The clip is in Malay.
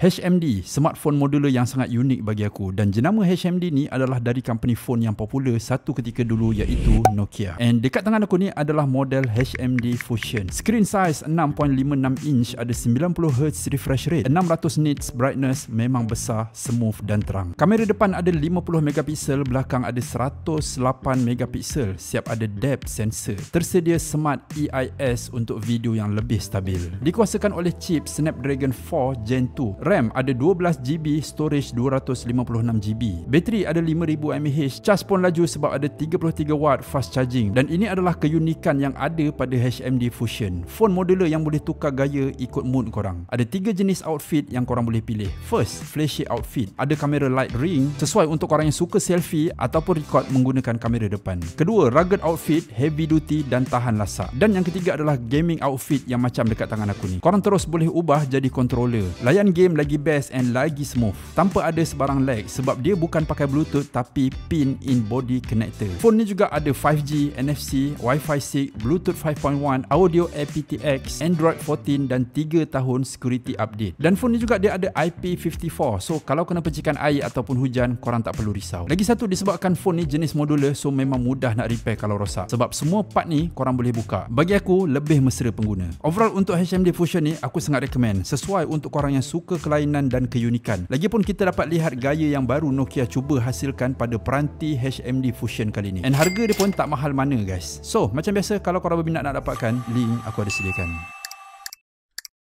HMD, smartphone modular yang sangat unik bagi aku, dan jenama HMD ni adalah dari company phone yang popular satu ketika dulu iaitu Nokia. And dekat tangan aku ni adalah model HMD Fusion. Screen size 6.56 inch, ada 90Hz refresh rate, 600 nits brightness, memang besar, smooth dan terang. Kamera depan ada 50 megapiksel, belakang ada 108 megapiksel, siap ada depth sensor. Tersedia smart EIS untuk video yang lebih stabil. Dikuasakan oleh chip Snapdragon 4 Gen 2. RAM ada 12GB, storage 256GB. Bateri ada 5000 mAh. Charge pun laju sebab ada 33W fast charging. Dan ini adalah keunikan yang ada pada HMD Fusion. Phone modular yang boleh tukar gaya ikut mood korang. Ada 3 jenis outfit yang korang boleh pilih. First, flashy outfit. Ada kamera light ring sesuai untuk korang yang suka selfie ataupun record menggunakan kamera depan. Kedua, rugged outfit, heavy duty dan tahan lasak. Dan yang ketiga adalah gaming outfit yang macam dekat tangan aku ni. Korang terus boleh ubah jadi controller. Layan game lagi best and lagi smooth tanpa ada sebarang lag sebab dia bukan pakai Bluetooth tapi pin in body connector. Phone ni juga ada 5G, NFC, Wi-Fi 6, Bluetooth 5.1, audio aptX, Android 14 dan 3 tahun security update. Dan phone ni juga dia ada IP54, so kalau kena percikan air ataupun hujan korang tak perlu risau. Lagi satu, disebabkan phone ni jenis modular, so memang mudah nak repair kalau rosak sebab semua part ni korang boleh buka. Bagi aku lebih mesra pengguna. Overall untuk HMD Fusion ni aku sangat recommend, sesuai untuk korang yang suka kelainan dan keunikan. Lagipun kita dapat lihat gaya yang baru Nokia cuba hasilkan pada peranti HMD Fusion kali ni. And harga dia pun tak mahal mana guys. So macam biasa, kalau korang berminat nak dapatkan, link aku ada sediakan.